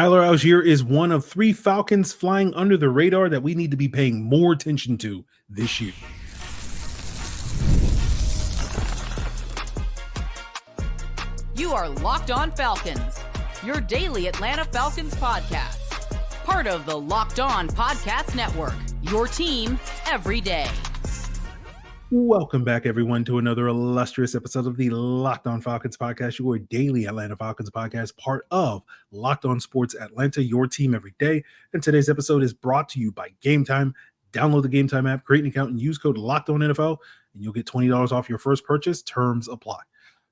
Tyler Allgeier is one of 3 Falcons flying under the radar that we need to be paying more attention to this year. You are Locked On Falcons, your daily Atlanta Falcons podcast. Part of the Locked On Podcast Network, your team every day. Welcome back, everyone, to another illustrious episode of the Locked On Falcons podcast, your daily Atlanta Falcons podcast, part of Locked On Sports Atlanta, your team every day. And today's episode is brought to you by Game Time. Download the Game Time app, create an account, and use code LOCKEDONNFL, and you'll get $20 off your first purchase. Terms apply.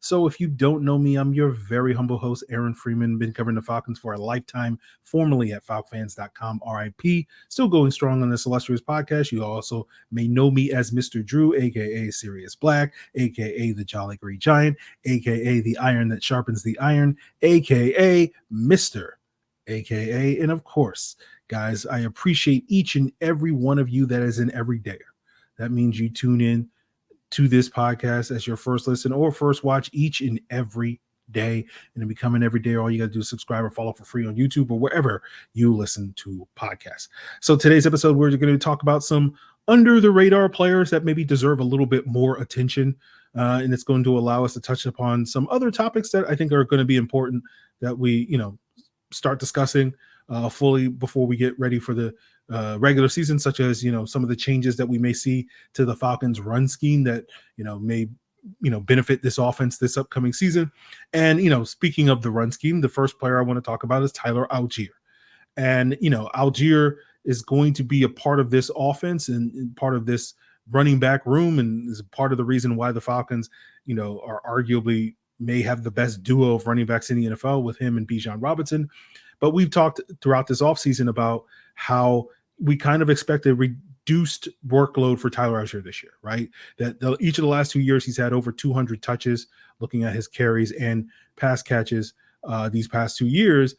So if you don't know me, I'm your very humble host, Aaron Freeman. Been covering the Falcons for a lifetime, formerly at FalcFans.com, RIP. Still going strong on this illustrious podcast. You also may know me as Mr. Drew, a.k.a. Sirius Black, a.k.a. the Jolly Green Giant, a.k.a. the Iron that Sharpens the Iron, a.k.a. Mr. a.k.a. And of course, guys, I appreciate each and every one of you that is an everydayer. That means you tune in to this podcast as your first listen or first watch each and every day. And to become an everyday, all you got to do is subscribe or follow for free on YouTube or wherever you listen to podcasts. So today's episode, we're going to talk about some under the radar players that maybe deserve a little bit more attention. And it's going to allow us to touch upon some other topics that I think are going to be important that we, start discussing fully before we get ready for the regular season, such as, some of the changes that we may see to the Falcons run scheme that, may, benefit this offense this upcoming season. And, speaking of the run scheme, the first player I want to talk about is Tyler Allgeier. And, Allgeier is going to be a part of this offense and part of this running back room, and is part of the reason why the Falcons, are arguably may have the best duo of running backs in the NFL with him and Bijan Robinson. But we've talked throughout this offseason about how we kind of expect a reduced workload for Tyler Allgeier this year, right? That each of the last 2 years, he's had over 200 touches, looking at his carries and pass catches these past 2 years.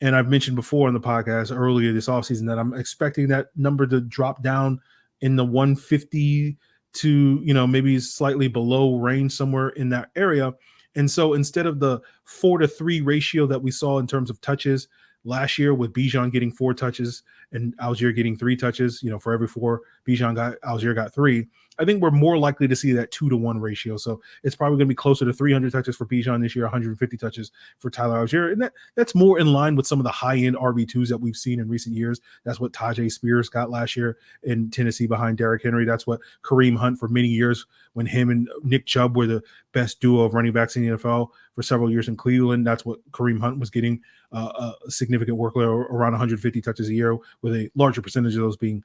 And I've mentioned before in the podcast earlier this offseason that I'm expecting that number to drop down in the 150 to, maybe slightly below range, somewhere in that area. And so instead of the 4-3 ratio that we saw in terms of touches last year, with Bijan getting 4 touches and Allgeier getting 3 touches, for every 4 Bijan got, Allgeier got 3. I think we're more likely to see that 2-to-1 ratio. So it's probably going to be closer to 300 touches for Bijan this year, 150 touches for Tyler Allgeier. And that's more in line with some of the high-end RB2s that we've seen in recent years. That's what Tajay Spears got last year in Tennessee behind Derrick Henry. That's what Kareem Hunt for many years, when him and Nick Chubb were the best duo of running backs in the NFL for several years in Cleveland. That's what Kareem Hunt was getting a significant workload, around 150 touches a year, with a larger percentage of those being,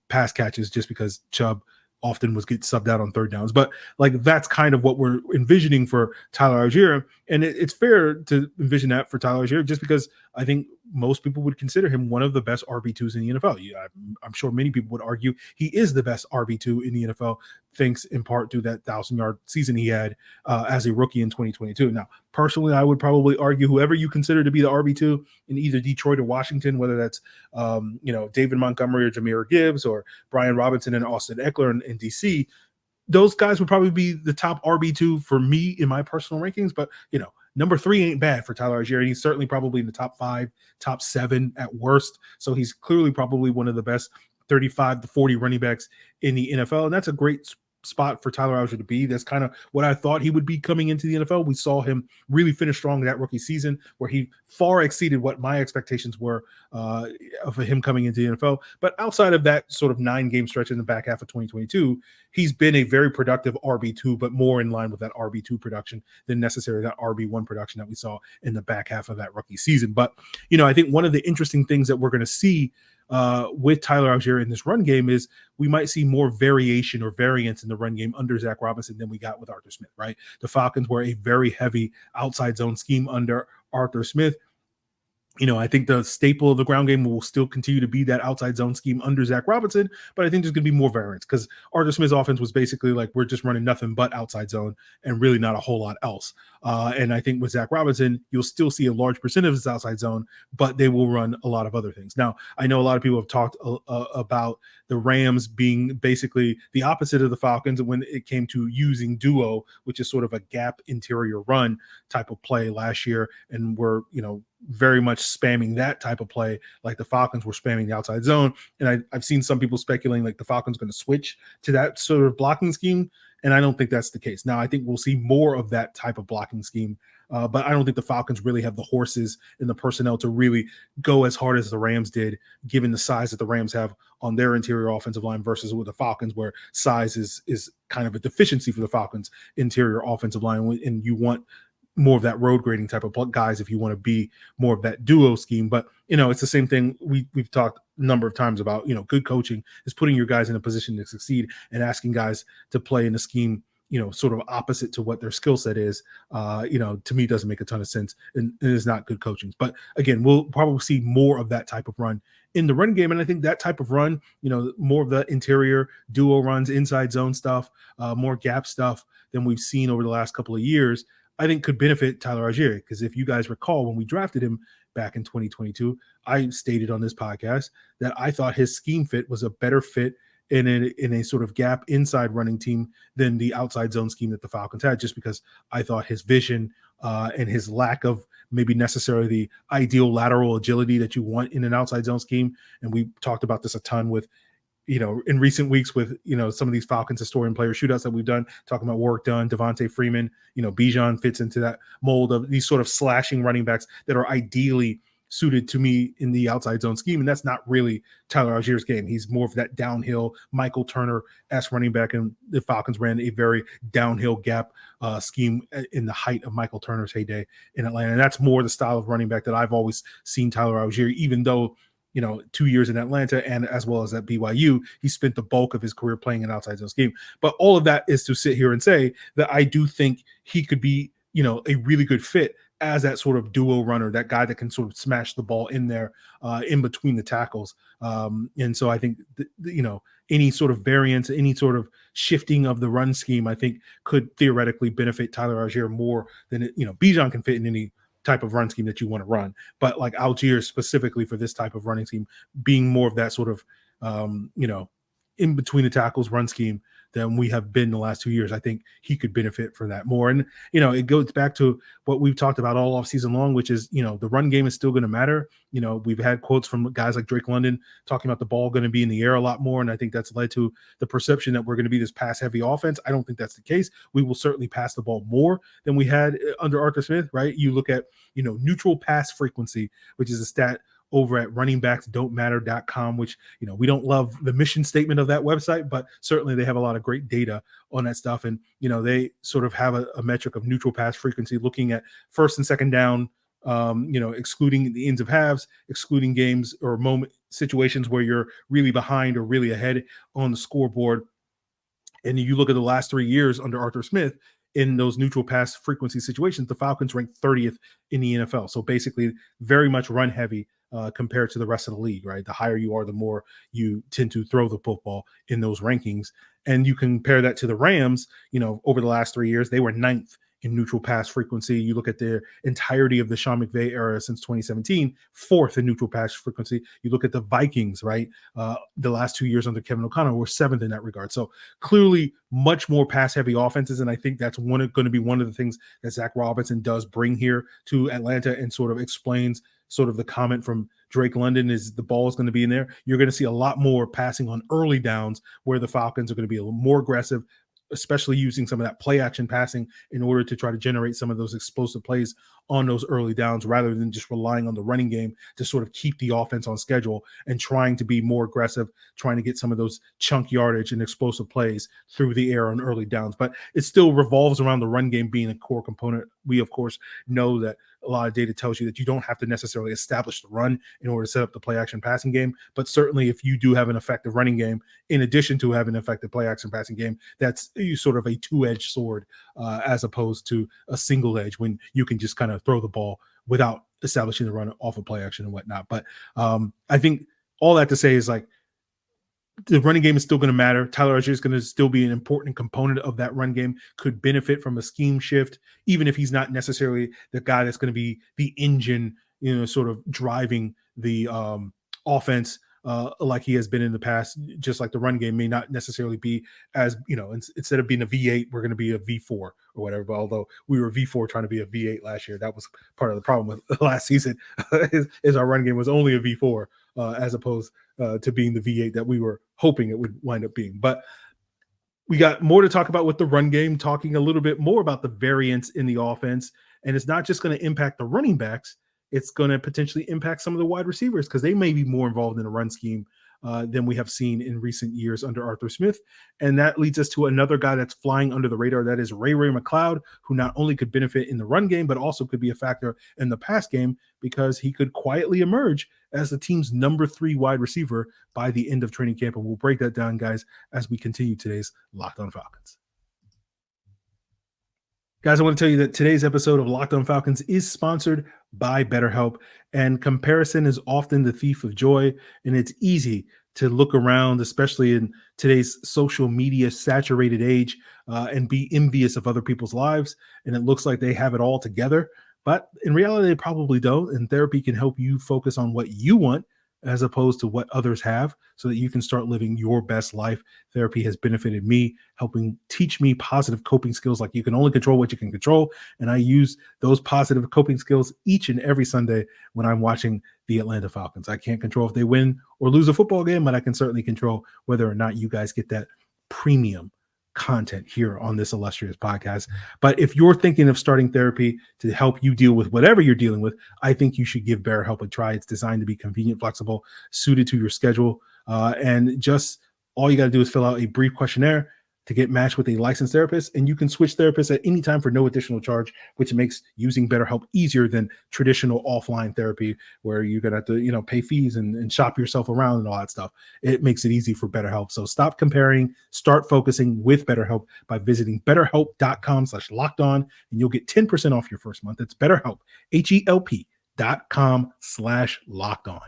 pass catches, just because Chubb often was get subbed out on third downs. But that's kind of what we're envisioning for Tyler Allgeier. And it's fair to envision that for Tyler Allgeier, just because I think most people would consider him one of the best RB2s in the NFL. I'm sure many people would argue he is the best RB2 in the NFL, thanks in part to that 1,000-yard season he had as a rookie in 2022. Now, personally, I would probably argue whoever you consider to be the RB2 in either Detroit or Washington, whether that's David Montgomery or Jahmyr Gibbs, or Brian Robinson and Austin Eckler in DC, those guys would probably be the top RB2 for me in my personal rankings. But, number 3 ain't bad for Tyler Allgeier. And he's certainly probably in the top 5, top 7 at worst. So he's clearly probably one of the best 35 to 40 running backs in the NFL. And that's a great spot for Tyler Allgeier to be. That's kind of what I thought he would be coming into the NFL. We saw him really finish strong that rookie season, where he far exceeded what my expectations were of him coming into the NFL. But outside of that sort of 9-game stretch in the back half of 2022, he's been a very productive RB2, but more in line with that RB2 production than necessarily that RB1 production that we saw in the back half of that rookie season. But, I think one of the interesting things that we're going to see with Tyler Allgeier in this run game is we might see more variation or variance in the run game under Zac Robinson than we got with Arthur Smith, right? The Falcons were a very heavy outside zone scheme under Arthur Smith. I think the staple of the ground game will still continue to be that outside zone scheme under Zac Robinson, but I think there's going to be more variance, because Arthur Smith's offense was basically like, we're just running nothing but outside zone and really not a whole lot else. And I think with Zac Robinson, you'll still see a large percentage of his outside zone, but they will run a lot of other things. Now, I know a lot of people have talked about the Rams being basically the opposite of the Falcons when it came to using duo, which is sort of a gap interior run type of play last year. And we're, very much spamming that type of play, like the Falcons were spamming the outside zone. And I've seen some people speculating like the Falcons going to switch to that sort of blocking scheme, and I don't think that's the case. Now, I think we'll see more of that type of blocking scheme, but I don't think the Falcons really have the horses and the personnel to really go as hard as the Rams did, given the size that the Rams have on their interior offensive line versus with the Falcons, where size is kind of a deficiency for the Falcons' interior offensive line, and you want more of that road grading type of guys if you want to be more of that duo scheme. But, it's the same thing we've talked a number of times about, good coaching is putting your guys in a position to succeed and asking guys to play in a scheme, sort of opposite to what their skill set is, to me doesn't make a ton of sense, and it is not good coaching. But again, we'll probably see more of that type of run in the run game. And I think that type of run, more of the interior duo runs, inside zone stuff, more gap stuff than we've seen over the last couple of years, I think could benefit Tyler Allgeier. Because if you guys recall, when we drafted him back in 2022, I stated on this podcast that I thought his scheme fit was a better fit in a sort of gap inside running team than the outside zone scheme that the Falcons had, just because I thought his vision and his lack of maybe necessarily the ideal lateral agility that you want in an outside zone scheme. And we talked about this a ton with, in recent weeks with, some of these Falcons historian player shootouts that we've done, talking about work done, Devontae Freeman, Bijan fits into that mold of these sort of slashing running backs that are ideally suited to me in the outside zone scheme. And that's not really Tyler Allgeier's game. He's more of that downhill Michael Turner-esque running back, and the Falcons ran a very downhill gap scheme in the height of Michael Turner's heyday in Atlanta. And that's more the style of running back that I've always seen Tyler Allgeier, even though 2 years in Atlanta and as well as at BYU, he spent the bulk of his career playing an outside zone scheme. But all of that is to sit here and say that I do think he could be, a really good fit as that sort of duo runner, that guy that can sort of smash the ball in there in between the tackles. And so I think, any sort of variance, any sort of shifting of the run scheme, I think could theoretically benefit Tyler Allgeier more than, Bijan can fit in any type of run scheme that you want to run. But like Allgeier specifically for this type of running scheme, being more of that sort of, in between the tackles run scheme than we have been the last 2 years, I think he could benefit for that more. And, it goes back to what we've talked about all off season long, which is, the run game is still going to matter. We've had quotes from guys like Drake London talking about the ball going to be in the air a lot more. And I think that's led to the perception that we're going to be this pass heavy offense. I don't think that's the case. We will certainly pass the ball more than we had under Arthur Smith, right? You look at, neutral pass frequency, which is a stat over at runningbacksdon'tmatter.com, which, we don't love the mission statement of that website, but certainly they have a lot of great data on that stuff. And, they sort of have a metric of neutral pass frequency, looking at first and second down, excluding the ends of halves, excluding games or moment situations where you're really behind or really ahead on the scoreboard. And you look at the last 3 years under Arthur Smith, in those neutral pass frequency situations, the Falcons ranked 30th in the NFL. So basically very much run heavy compared to the rest of the league, right? The higher you are, the more you tend to throw the football in those rankings. And you compare that to the Rams, over the last 3 years, they were 9th in neutral pass frequency. You look at the entirety of the Sean McVay era since 2017, 4th in neutral pass frequency. You look at the Vikings, right? The last 2 years under Kevin O'Connell were 7th in that regard. So clearly much more pass heavy offenses. And I think that's going to be one of the things that Zac Robinson does bring here to Atlanta, and sort of explains sort of the comment from Drake London is the ball is going to be in there. You're going to see a lot more passing on early downs, where the Falcons are going to be a little more aggressive, especially using some of that play action passing in order to try to generate some of those explosive plays on those early downs, rather than just relying on the running game to sort of keep the offense on schedule and trying to be more aggressive, trying to get some of those chunk yardage and explosive plays through the air on early downs. But it still revolves around the run game being a core component. We, of course, know that a lot of data tells you that you don't have to necessarily establish the run in order to set up the play action passing game. But certainly if you do have an effective running game, in addition to having an effective play action passing game, that's sort of a two-edged sword as opposed to a single edge, when you can just kind of throw the ball without establishing the run off of play action and whatnot. But I think all that to say is, like, the running game is still going to matter. Tyler Allgeier is going to still be an important component of that run game, could benefit from a scheme shift, even if he's not necessarily the guy that's going to be the engine, sort of driving the offense like he has been in the past. Just like the run game may not necessarily be as, instead of being a V8, we're going to be a V4 or whatever. But although we were V4 trying to be a V8 last year, that was part of the problem with last season is our run game was only a V4 as opposed to being the V8 that we were hoping it would wind up being. But we got more to talk about with the run game, talking a little bit more about the variance in the offense. And it's not just going to impact the running backs. It's going to potentially impact some of the wide receivers because they may be more involved in a run scheme than we have seen in recent years under Arthur Smith. And that leads us to another guy that's flying under the radar. That is Ray-Ray McCloud, who not only could benefit in the run game, but also could be a factor in the pass game because he could quietly emerge as the team's number 3 wide receiver by the end of training camp. And we'll break that down, guys, as we continue today's Locked On Falcons. Guys, I want to tell you that today's episode of Locked On Falcons is sponsored by BetterHelp, and comparison is often the thief of joy, and it's easy to look around, especially in today's social media saturated age, and be envious of other people's lives, and it looks like they have it all together, but in reality, they probably don't, and therapy can help you focus on what you want as opposed to what others have so that you can start living your best life. Therapy has benefited me, helping teach me positive coping skills like you can only control what you can control. And I use those positive coping skills each and every Sunday when I'm watching the Atlanta Falcons. I can't control if they win or lose a football game, but I can certainly control whether or not you guys get that premium content here on this illustrious podcast. But if you're thinking of starting therapy to help you deal with whatever you're dealing with, I think you should give BetterHelp a try. It's designed to be convenient, flexible, suited to your schedule. And just all you got to do is fill out a brief questionnaire to get matched with a licensed therapist, and you can switch therapists at any time for no additional charge, which makes using BetterHelp easier than traditional offline therapy where you're going to have to, pay fees and shop yourself around and all that stuff. It makes it easy for BetterHelp. So stop comparing, start focusing with BetterHelp by visiting betterhelp.com/lockedon, and you'll get 10% off your first month. It's BetterHelp, HELP.com/lockedon.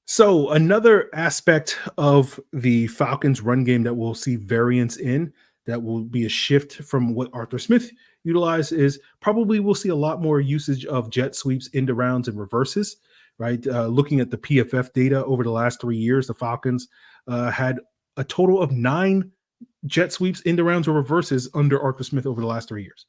So another aspect of the Falcons run game that we'll see variance in, that will be a shift from what Arthur Smith utilized, is probably we'll see a lot more usage of jet sweeps, end arounds, and reverses, right? Looking at the PFF data over the last 3 years, the Falcons had a total of 9 jet sweeps, end arounds, or reverses under Arthur Smith over the last 3 years.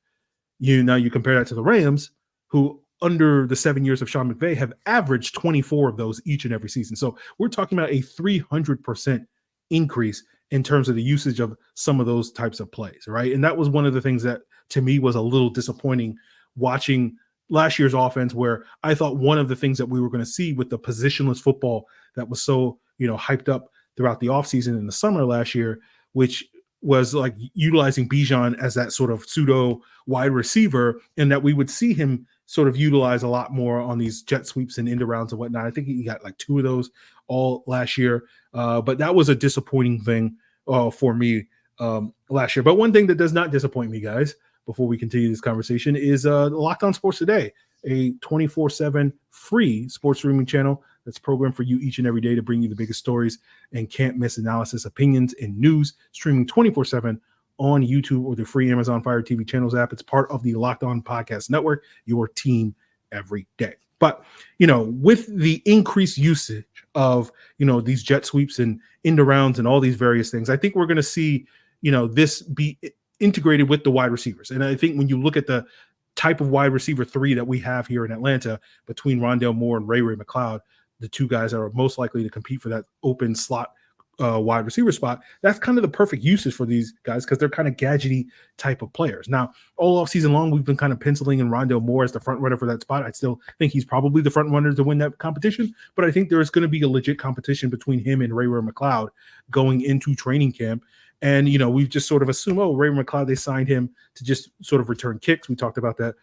Now you compare that to the Rams, who under the 7 years of Sean McVay have averaged 24 of those each and every season. So we're talking about a 300% increase in terms of the usage of some of those types of plays, right? And that was one of the things that to me was a little disappointing watching last year's offense, where I thought one of the things that we were going to see with the positionless football that was so, hyped up throughout the offseason in the summer last year, which was like utilizing Bijan as that sort of pseudo wide receiver, and that we would see him sort of utilize a lot more on these jet sweeps and end arounds and whatnot. I think he got like 2 of those all last year. But that was a disappointing thing for me last year. But one thing that does not disappoint me, guys, before we continue this conversation, is Locked On Sports Today, a 24/7 free sports streaming channel that's programmed for you each and every day to bring you the biggest stories and can't miss analysis, opinions, and news, streaming 24/7 on YouTube or the free Amazon Fire TV channels app. It's part of the Locked On Podcast Network, your team every day. But, with the increased usage of, these jet sweeps and end arounds and all these various things, I think we're going to see, this be integrated with the wide receivers. And I think when you look at the type of wide receiver 3 that we have here in Atlanta between Rondale Moore and Ray-Ray McCloud, the 2 guys that are most likely to compete for that open slot wide receiver spot, that's kind of the perfect usage for these guys because they're kind of gadgety type of players. Now, all off season long, we've been kind of penciling in Rondale Moore as the front runner for that spot. I still think he's probably the front runner to win that competition, but I think there's going to be a legit competition between him and Ray-Ray McCloud going into training camp. And, we've just sort of assumed, Ray-Ray McCloud, they signed him to just sort of return kicks. We talked about that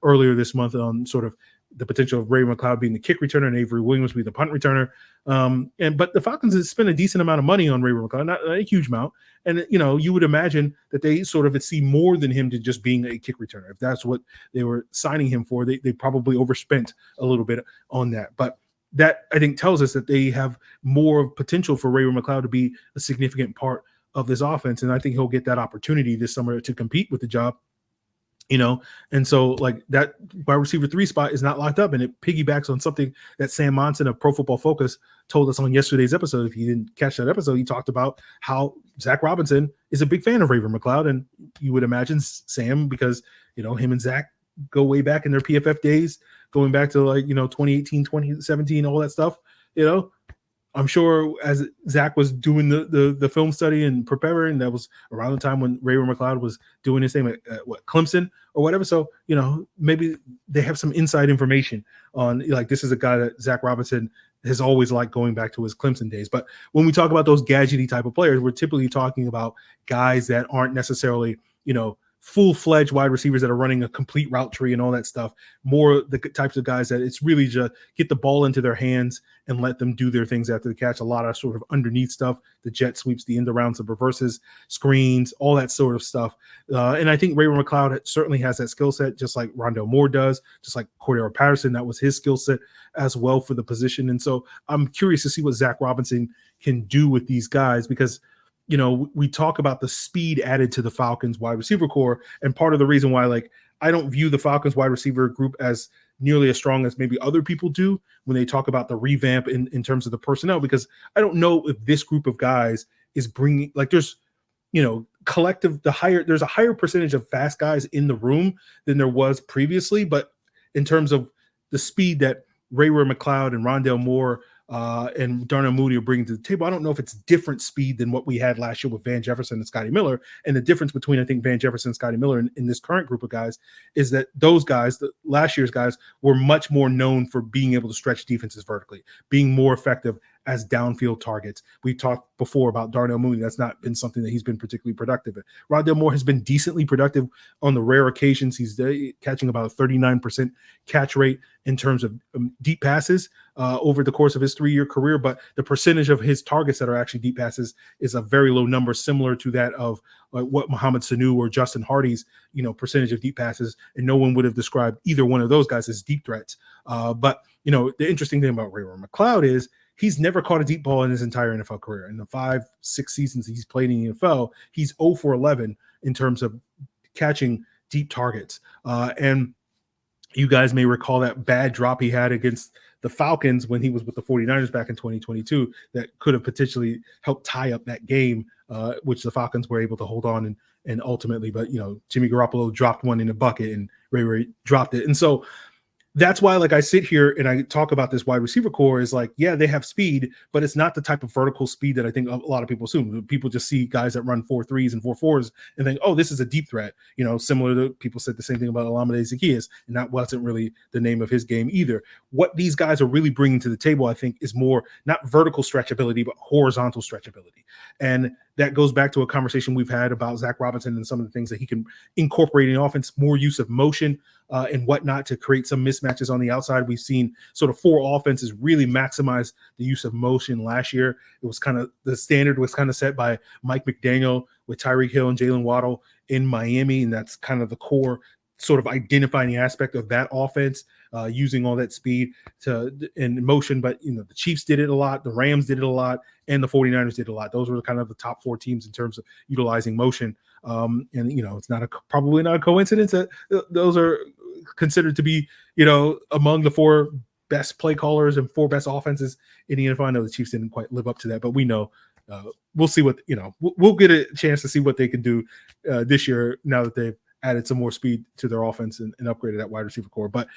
earlier this month on sort of the potential of Ray McCloud being the kick returner and Avery Williams being the punt returner. But the Falcons have spent a decent amount of money on Ray McCloud, not a huge amount. And, you would imagine that they sort of see more than him to just being a kick returner. If that's what they were signing him for, they probably overspent a little bit on that. But that, I think, tells us that they have more potential for Ray McCloud to be a significant part of this offense. And I think he'll get that opportunity this summer to compete with the job. And so like that wide receiver 3 spot is not locked up, and it piggybacks on something that Sam Monson of Pro Football Focus told us on yesterday's episode. If you didn't catch that episode, he talked about how Zac Robinson is a big fan of Ray-Ray McCloud, and you would imagine Sam, because him and Zac go way back in their PFF days, going back to 2018, 2017, all that stuff. I'm sure as Zac was doing the film study and preparing, that was around the time when Ray-Ray McCloud was doing his thing at Clemson or whatever. So, maybe they have some inside information on, this is a guy that Zac Robinson has always liked going back to his Clemson days. But when we talk about those gadgety type of players, we're typically talking about guys that aren't necessarily, full-fledged wide receivers that are running a complete route tree and all that stuff. More the types of guys that it's really just get the ball into their hands and let them do their things after the catch. A lot of sort of underneath stuff, the jet sweeps, the end arounds, the reverses, screens, all that sort of stuff. And I think Ray-Ray McCloud certainly has that skill set, just like Rondale Moore does, just like Cordero Patterson. That was his skill set as well for the position. And so I'm curious to see what Zac Robinson can do with these guys, because we talk about the speed added to the Falcons wide receiver core. And part of the reason why, I don't view the Falcons wide receiver group as nearly as strong as maybe other people do when they talk about the revamp in terms of the personnel, because I don't know if this group of guys is bringing, there's, collective, there's a higher percentage of fast guys in the room than there was previously. But in terms of the speed that Ray-Ray McCloud and Rondale Moore and Darnell Mooney are bringing to the table, I don't know if it's different speed than what we had last year with Van Jefferson and Scotty Miller. And the difference between, I think, Van Jefferson and Scotty Miller in this current group of guys is that those guys, the last year's guys, were much more known for being able to stretch defenses vertically, being more effective as downfield targets. We talked before about Darnell Mooney. That's not been something that he's been particularly productive at. Rondale Moore has been decently productive on the rare occasions. He's catching about a 39% catch rate in terms of deep passes over the course of his 3-year career. But the percentage of his targets that are actually deep passes is a very low number, similar to that of what Mohamed Sanu or Justin Hardy's, percentage of deep passes. And no one would have described either one of those guys as deep threats. But the interesting thing about Ray-Ray McCloud is he's never caught a deep ball in his entire NFL career. In the 5-6 seasons he's played in the NFL, he's 0 for 11 in terms of catching deep targets. And you guys may recall that bad drop he had against the Falcons when he was with the 49ers back in 2022 that could have potentially helped tie up that game, which the Falcons were able to hold on and ultimately, but Jimmy Garoppolo dropped one in a bucket and Ray dropped it. And so that's why, I sit here and I talk about this wide receiver core is yeah, they have speed, but it's not the type of vertical speed that I think a lot of people assume. People just see guys that run 4.3s and 4.4s and think, oh, this is a deep threat. Similar to people said the same thing about Olamide Zaccheaus, and that wasn't really the name of his game either. What these guys are really bringing to the table, I think, is more not vertical stretchability, but horizontal stretchability. And that goes back to a conversation we've had about Zac Robinson and some of the things that he can incorporate in offense, more use of motion and whatnot to create some mismatches on the outside. We've seen sort of 4 offenses really maximize the use of motion last year. It was kind of the standard was kind of set by Mike McDaniel with Tyreek Hill and Jalen Waddle in Miami, and that's kind of the core sort of identifying aspect of that offense, using all that speed in motion. But the Chiefs did it a lot, the Rams did it a lot, and the 49ers did it a lot. Those were kind of the top 4 teams in terms of utilizing motion. And it's probably not a coincidence that those are considered to be among the 4 best play callers and 4 best offenses in the NFL. I know the Chiefs didn't quite live up to that, but we know we'll see what we'll get a chance to see what they can do this year now that they've added some more speed to their offense and upgraded that wide receiver core. But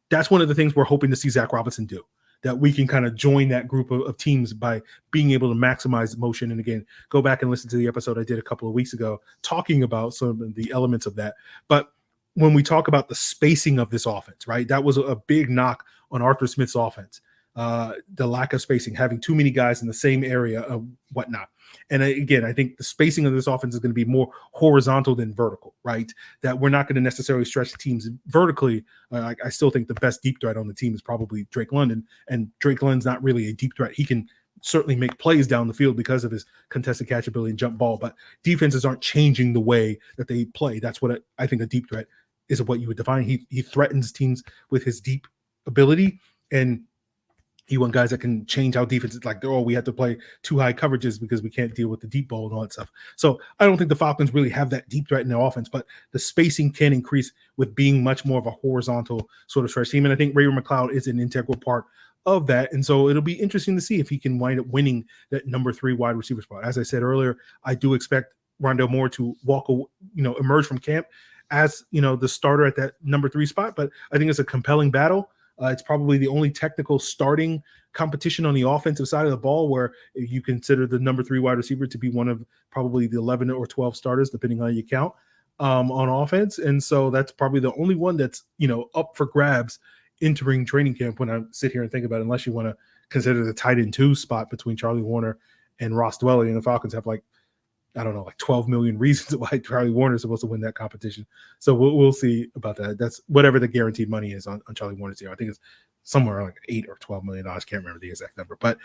that's one of the things we're hoping to see Zac Robinson do, that we can kind of join that group of teams by being able to maximize motion. And again, go back and listen to the episode I did a couple of weeks ago talking about some of the elements of that. But when we talk about the spacing of this offense, right, that was a big knock on Arthur Smith's offense, the lack of spacing, having too many guys in the same area of whatnot. And again, I think the spacing of this offense is going to be more horizontal than vertical, right? That we're not going to necessarily stretch teams vertically. I still think the best deep threat on the team is probably Drake London, and Drake London's not really a deep threat. He can certainly make plays down the field because of his contested catchability and jump ball, but defenses aren't changing the way that they play. That's what I think a deep threat is, what you would define. He threatens teams with his deep ability, and You want guys that can change how defenses like, oh, we have to play too high coverages because we can't deal with the deep ball and all that stuff. So I don't think the Falcons really have that deep threat in their offense, but the spacing can increase with being much more of a horizontal sort of stretch team. And I think Ray-Ray McCloud is an integral part of that. And so it'll be interesting to see if he can wind up winning that number 3 wide receiver spot. As I said earlier, I do expect Rondale Moore to emerge from camp as, the starter at that number 3 spot. But I think it's a compelling battle. It's probably the only technical starting competition on the offensive side of the ball where you consider the number 3 wide receiver to be one of probably the 11 or 12 starters, depending on how you count, on offense. And so that's probably the only one that's, up for grabs entering training camp when I sit here and think about it, unless you want to consider the tight end 2 spot between Charlie Warner and Ross Dwelly. And the Falcons have 12 million reasons why Charlie Warner is supposed to win that competition. So we'll see about that. That's whatever the guaranteed money is on Charlie Warner's deal. I think it's somewhere like $8 or $12 million. Can't remember the exact number. But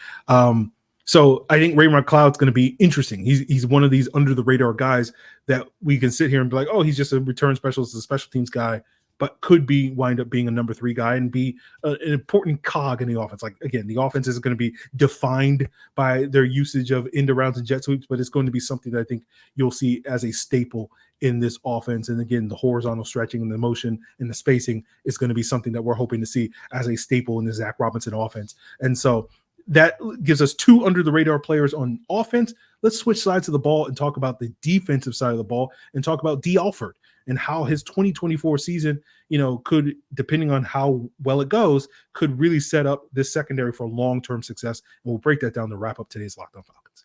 so I think Ray-Ray McCloud's going to be interesting. He's one of these under the radar guys that we can sit here and be like, oh, he's just a return specialist, a special teams guy, but could wind up being a number 3 guy and be an important cog in the offense. Like, again, the offense isn't going to be defined by their usage of end arounds and jet sweeps, but it's going to be something that I think you'll see as a staple in this offense. And again, the horizontal stretching and the motion and the spacing is going to be something that we're hoping to see as a staple in the Zac Robinson offense. And so that gives us 2 under the radar players on offense. Let's switch sides of the ball and talk about the defensive side of the ball and talk about Dee Alford and how his 2024 season, could, depending on how well it goes, could really set up this secondary for long-term success. And we'll break that down to wrap up today's Locked On Falcons.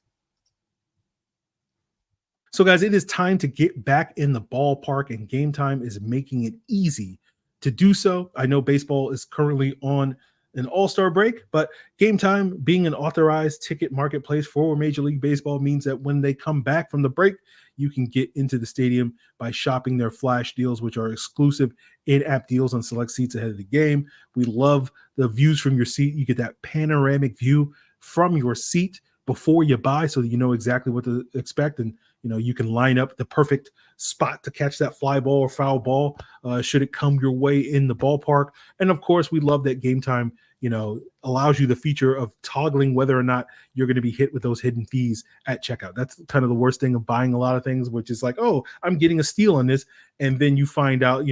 So, guys, it is time to get back in the ballpark, and Game Time is making it easy to do so. I know baseball is currently on an all-star break, but Game Time, being an authorized ticket marketplace for Major League Baseball, means that when they come back from the break, you can get into the stadium by shopping their flash deals, which are exclusive in-app deals on select seats ahead of the game. We love the views from your seat. You get that panoramic view from your seat before you buy, so that you know exactly what to expect, and you can line up the perfect spot to catch that fly ball or foul ball should it come your way in the ballpark. And of course, we love that Game Time allows you the feature of toggling whether or not you're going to be hit with those hidden fees at checkout. That's kind of the worst thing of buying a lot of things, which is like, oh, I'm getting a steal on this, and then you find out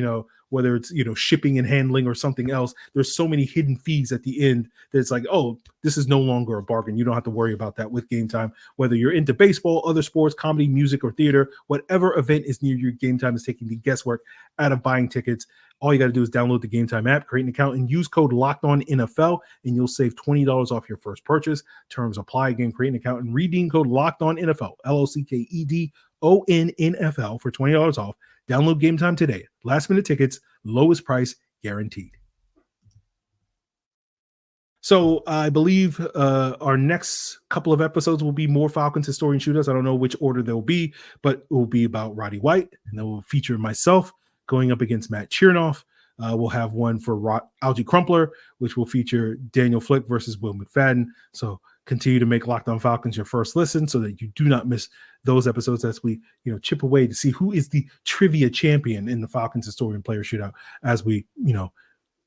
whether it's shipping and handling or something else, there's so many hidden fees at the end that it's like, oh, this is no longer a bargain. You don't have to worry about that with Game Time. Whether you're into baseball, other sports, comedy, music, or theater, whatever event is near you, Game Time is taking the guesswork out of buying tickets. All you got to do is download the Game Time app, create an account, and use code LOCKEDONNFL, and you'll save $20 off your first purchase. Terms apply. Again, create an account and redeem code LOCKEDONNFL, LOCKEDONNFL, for $20 off. Download Game Time today. Last-minute tickets, lowest price guaranteed. So I believe our next couple of episodes will be more Falcons Historian Shootouts. I don't know which order they'll be, but it will be about Roddy White, and then we'll feature myself going up against Matt Chernoff. We'll have one for Algie Crumpler, which will feature Daniel Flick versus Will McFadden. So continue to make Locked On Falcons your first listen so that you do not miss those episodes as we chip away to see who is the trivia champion in the Falcons Historian Player Shootout as we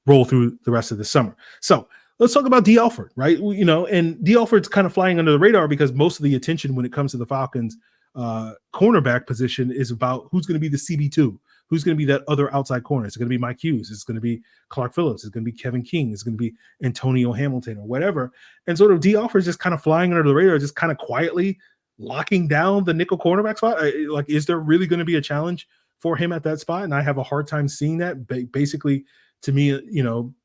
roll through the rest of the summer. So let's talk about Dee Alford, right? And Dee Alford's kind of flying under the radar because most of the attention when it comes to the Falcons cornerback position is about who's going to be the CB2. Who's going to be that other outside corner? Is it going to be Mike Hughes? Is it going to be Clark Phillips? Is it going to be Kevin King? Is it going to be Antonio Hamilton or whatever? And sort of Dee Alford is just kind of flying under the radar, just kind of quietly locking down the nickel cornerback spot. Like, is there really going to be a challenge for him at that spot? And I have a hard time seeing that. Basically, to me,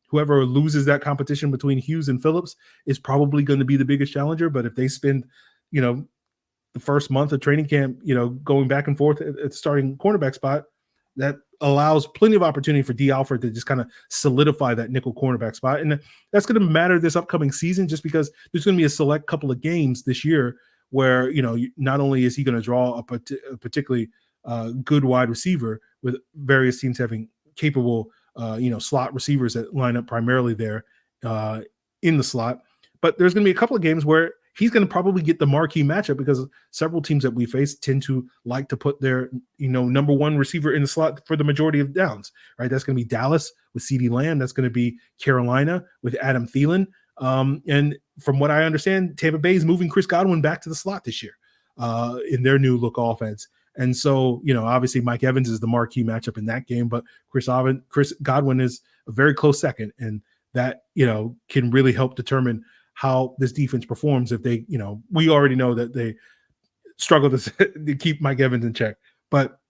whoever loses that competition between Hughes and Phillips is probably going to be the biggest challenger. But if they spend, the first month of training camp, going back and forth at the starting cornerback spot, that allows plenty of opportunity for Dee Alford to just kind of solidify that nickel cornerback spot. And that's going to matter this upcoming season just because there's going to be a select couple of games this year where, not only is he going to draw a particularly good wide receiver with various teams having capable, slot receivers that line up primarily there in the slot, but there's going to be a couple of games where he's going to probably get the marquee matchup because several teams that we face tend to like to put their, number one receiver in the slot for the majority of downs, right? That's going to be Dallas with CeeDee Lamb. That's going to be Carolina with Adam Thielen. And from what I understand, Tampa Bay is moving Chris Godwin back to the slot this year in their new look offense. And so, obviously Mike Evans is the marquee matchup in that game, but Chris Godwin is a very close second. And that, can really help determine how this defense performs if they, we already know that they struggle to keep Mike Evans in check. But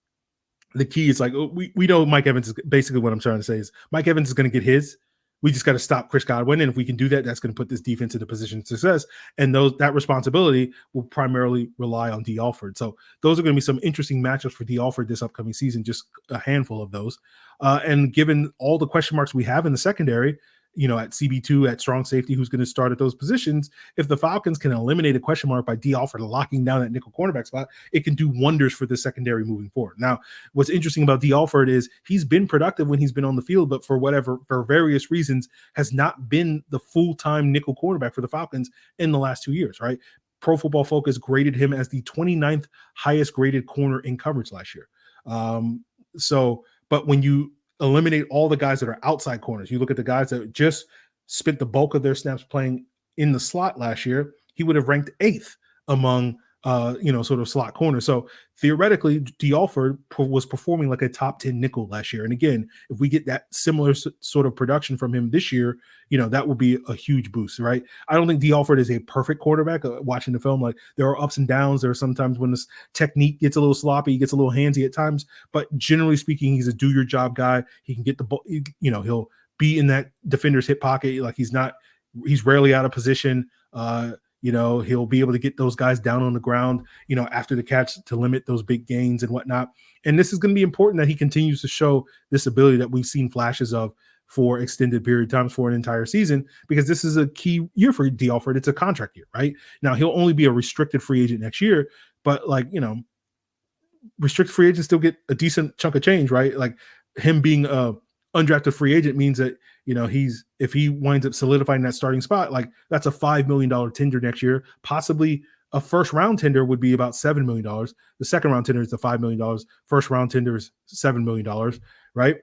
the key is we know Mike Evans is basically what I'm trying to say is Mike Evans is going to get his. We just got to stop Chris Godwin. And if we can do that, that's going to put this defense in a position of success. And that responsibility will primarily rely on Dee Alford. So those are going to be some interesting matchups for Dee Alford this upcoming season, just a handful of those. And given all the question marks we have in the secondary, at CB2, at strong safety, who's going to start at those positions. If the Falcons can eliminate a question mark by Dee Alford locking down that nickel cornerback spot, it can do wonders for the secondary moving forward. Now, what's interesting about Dee Alford is he's been productive when he's been on the field, but for various reasons, has not been the full-time nickel cornerback for the Falcons in the last 2 years, right? Pro Football Focus graded him as the 29th highest graded corner in coverage last year. But when you eliminate all the guys that are outside corners, you look at the guys that just spent the bulk of their snaps playing in the slot last year, he would have ranked 8th among sort of slot corners. So theoretically, Dee Alford was performing like a top 10 nickel last year. And again, if we get that similar sort of production from him this year, that will be a huge boost, right? I don't think Dee Alford is a perfect quarterback. Watching the film, there are ups and downs. There are sometimes when this technique gets a little sloppy, he gets a little handsy at times, but generally speaking, he's a do your job guy. He can get the ball, he'll be in that defender's hip pocket. He's rarely out of position. He'll be able to get those guys down on the ground, after the catch to limit those big gains and whatnot. And this is going to be important that he continues to show this ability that we've seen flashes of for extended period of times for an entire season, because this is a key year for Dee Alford. It's a contract year, right? Now he'll only be a restricted free agent next year, but restricted free agents still get a decent chunk of change, right? Like him being a undrafted free agent means that, if he winds up solidifying that starting spot, that's a $5 million tender next year. Possibly a first round tender would be about $7 million. The second round tender is the $5 million. First round tender is $7 million, right?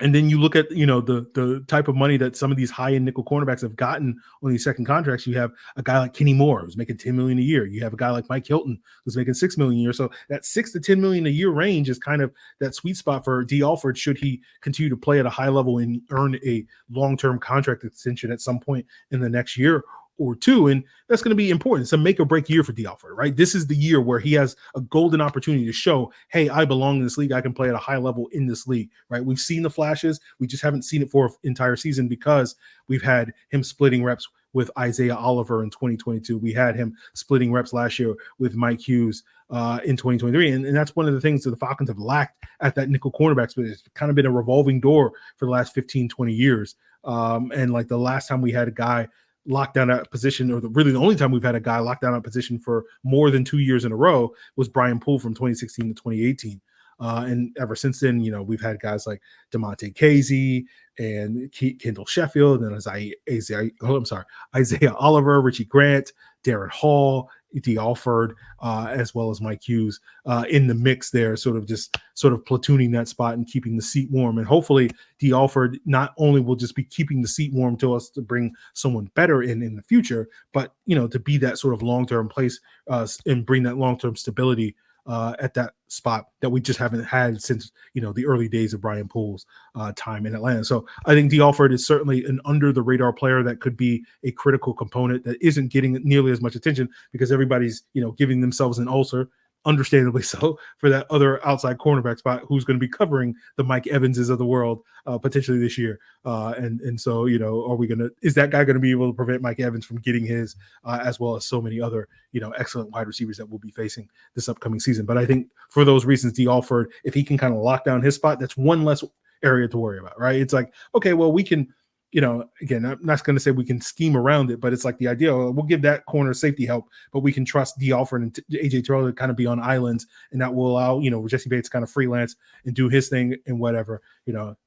And then you look at, the type of money that some of these high-end nickel cornerbacks have gotten on these second contracts. You have a guy like Kenny Moore, who's making $10 million a year. You have a guy like Mike Hilton, who's making $6 million a year. So that $6 to $10 million a year range is kind of that sweet spot for Dee Alford, should he continue to play at a high level and earn a long-term contract extension at some point in the next year or two. And that's going to be important. It's a make or break year for Dee Alford, right? This is the year where he has a golden opportunity to show, hey, I belong in this league. I can play at a high level in this league, right? We've seen the flashes. We just haven't seen it for an entire season because we've had him splitting reps with Isaiah Oliver in 2022. We had him splitting reps last year with Mike Hughes in 2023. And that's one of the things that the Falcons have lacked at that nickel cornerback spot. It's kind of been a revolving door for the last 15, 20 years. And the last time we had a guy locked down that position, or really the only time we've had a guy locked down that position for more than 2 years in a row, was Brian Poole from 2016 to 2018. And ever since then, we've had guys like DeMonte Casey and Kendall Sheffield, and Isaiah Oliver, Richie Grant, Darren Hall, Dee Alford, as well as Mike Hughes in the mix there, sort of platooning that spot and keeping the seat warm. And hopefully Dee Alford not only will just be keeping the seat warm to us to bring someone better in the future, but, to be that sort of long-term place and bring that long-term stability at that spot that we just haven't had since, the early days of Brian Poole's time in Atlanta. So I think Dee Alford is certainly an under the radar player that could be a critical component that isn't getting nearly as much attention because everybody's, giving themselves an ulcer, understandably so, for that other outside cornerback spot who's going to be covering the Mike Evanses of the world potentially this year. And so, is that guy going to be able to prevent Mike Evans from getting his, as well as so many other, excellent wide receivers that we'll be facing this upcoming season. But I think for those reasons, Dee Alford, if he can kind of lock down his spot, that's one less area to worry about, right? It's like, okay, well, we can, again, I'm not going to say we can scheme around it, but it's like the idea, we'll give that corner safety help, but we can trust Dee Alford and AJ Terrell to kind of be on islands, and that will allow, Jesse Bates kind of freelance and do his thing and whatever.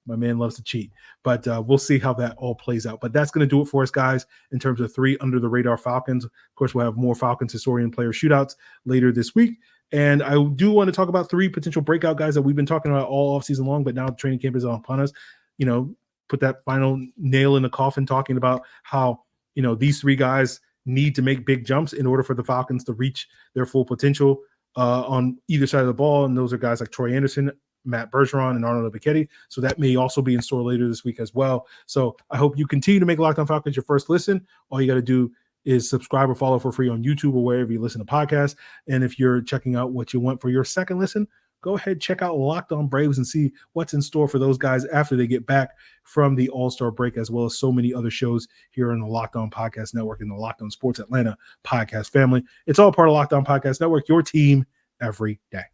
My man loves to cheat, but we'll see how that all plays out. But that's going to do it for us, guys, in terms of 3 under the radar Falcons. Of course, we'll have more Falcons historian player shootouts later this week. And I do want to talk about 3 potential breakout guys that we've been talking about all offseason long, but now training camp is upon us. Put that final nail in the coffin, talking about how these three guys need to make big jumps in order for the Falcons to reach their full potential on either side of the ball. And those are guys like Troy Anderson, Matt Bergeron, and Arnold Ebiketie. So that may also be in store later this week as well. So I hope you continue to make Locked On Falcons your first listen. All you got to do is subscribe or follow for free on YouTube or wherever you listen to podcasts. And if you're checking out what you want for your second listen, go ahead, check out Locked On Braves and see what's in store for those guys after they get back from the All-Star break, as well as so many other shows here on the Locked On Podcast Network and the Locked On Sports Atlanta podcast family. It's all part of Locked On Podcast Network, your team every day.